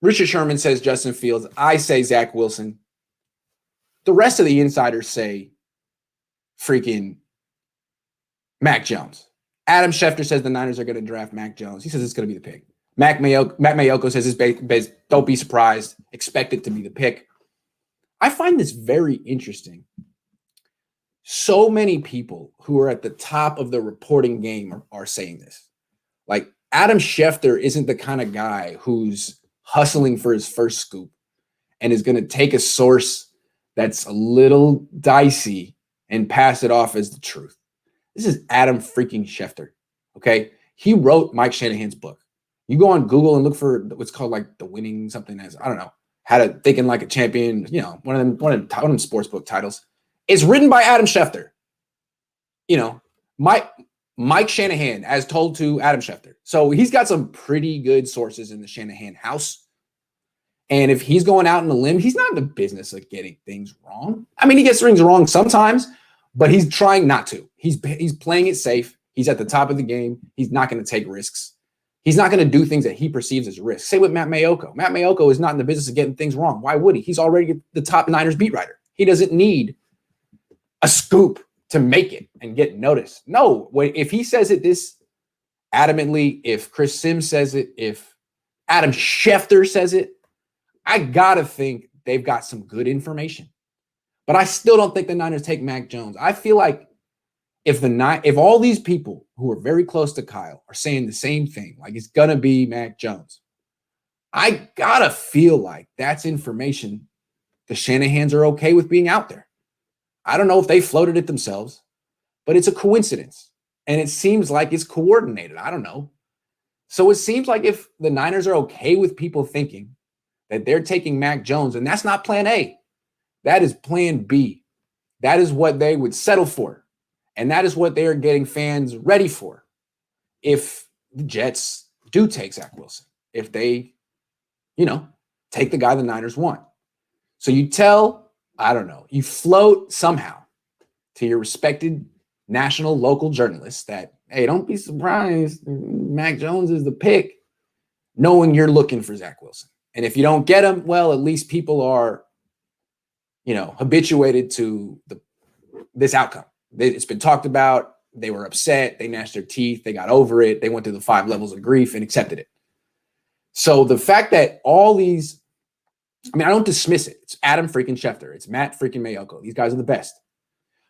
Richard Sherman says Justin Fields. I say Zach Wilson. The rest of the insiders say freaking Mac Jones. Adam Schefter says the Niners are going to draft Mac Jones. He says it's going to be the pick. Matt Mayoko says don't be surprised. Expect it to be the pick. I find this very interesting. So many people who are at the top of the reporting game are saying this. Like Adam Schefter isn't the kind of guy who's hustling for his first scoop and is going to take a source that's a little dicey and pass it off as the truth. This is Adam freaking Schefter, okay? He wrote Mike Shanahan's book. You go on Google and look for what's called like the winning something as, I don't know, how to thinking like a champion, you know, one of them sports book titles. It's written by Adam Schefter. You know, Mike Shanahan as told to Adam Schefter. So he's got some pretty good sources in the Shanahan house. And if he's going out on a limb, he's not in the business of getting things wrong. I mean, he gets things wrong sometimes, but he's trying not to. He's playing it safe. He's at the top of the game. He's not going to take risks. He's not going to do things that he perceives as risks. Say with Matt Mayoko. Matt Mayoko is not in the business of getting things wrong. Why would he? He's already the top Niners beat writer. He doesn't need a scoop to make it and get noticed. No, if he says it this adamantly, if Chris Sims says it, if Adam Schefter says it, I gotta think they've got some good information. But I still don't think the Niners take Mac Jones. I feel like if all these people who are very close to Kyle are saying the same thing, like it's gonna be Mac Jones, I gotta feel like that's information the Shanahans are okay with being out there. I don't know if they floated it themselves, but it's a coincidence. And it seems like it's coordinated. I don't know. So it seems like if the Niners are okay with people thinking that they're taking Mac Jones, and that's not plan A, that is plan B. That is what they would settle for. And that is what they are getting fans ready for if the Jets do take Zach Wilson, if they, take the guy the Niners want. So you you float somehow to your respected national, local journalists that, hey, don't be surprised. Mac Jones is the pick, knowing you're looking for Zach Wilson. And if you don't get him, well, at least people are, habituated to this outcome. It's been talked about. They were upset. They gnashed their teeth. They got over it. They went through the 5 levels of grief and accepted it. So the fact that all these, I don't dismiss it. It's Adam freaking Schefter. It's Matt freaking Mayoko. These guys are the best.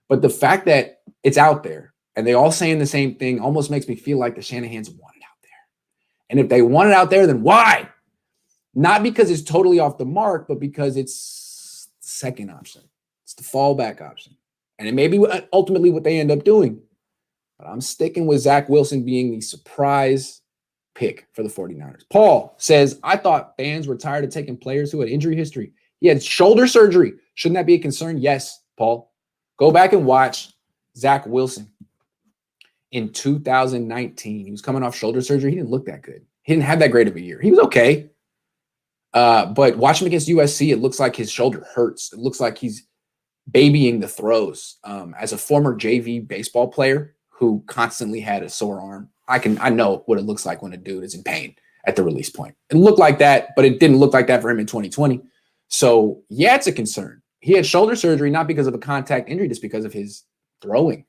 But the fact that it's out there and they all saying the same thing almost makes me feel like the Shanahans want it out there. And if they want it out there, then why? Not because it's totally off the mark, but because it's the second option. It's the fallback option. And it may be ultimately what they end up doing. But I'm sticking with Zach Wilson being the surprise pick for the 49ers. Paul says, I thought fans were tired of taking players who had injury history. He had shoulder surgery. Shouldn't that be a concern? Yes, Paul. Go back and watch Zach Wilson in 2019. He was coming off shoulder surgery. He didn't look that good. He didn't have that great of a year. He was okay. But watch him against USC. It looks like his shoulder hurts. It looks like he's babying the throws. As a former JV baseball player who constantly had a sore arm, I know what it looks like when a dude is in pain at the release point. It looked like that, but it didn't look like that for him in 2020. So yeah, it's a concern. He had shoulder surgery, not because of a contact injury, just because of his throwing.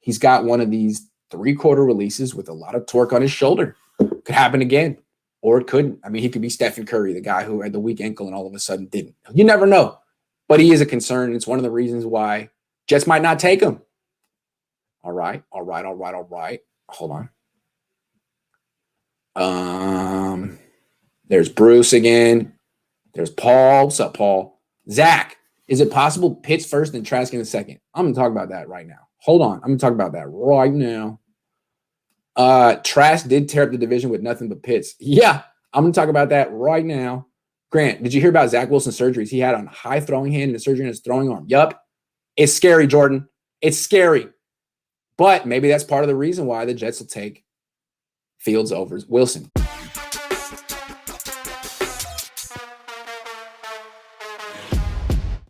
He's got one of these 3/4 releases with a lot of torque on his shoulder. Could happen again, or it couldn't. He could be Stephen Curry, the guy who had the weak ankle and all of a sudden didn't. You never know, but he is a concern. It's one of the reasons why Jets might not take him. All right. Hold on. There's Bruce again. There's Paul. What's up, Paul? Zach, is it possible Pitts first and Trask in the second? I'm going to talk about that right now. Hold on. I'm going to talk about that right now. Trask did tear up the division with nothing but Pitts. Yeah, I'm going to talk about that right now. Grant, did you hear about Zach Wilson's surgeries he had on high throwing hand and a surgery on his throwing arm? Yup. It's scary, Jordan. It's scary. But maybe that's part of the reason why the Jets will take Fields over Wilson.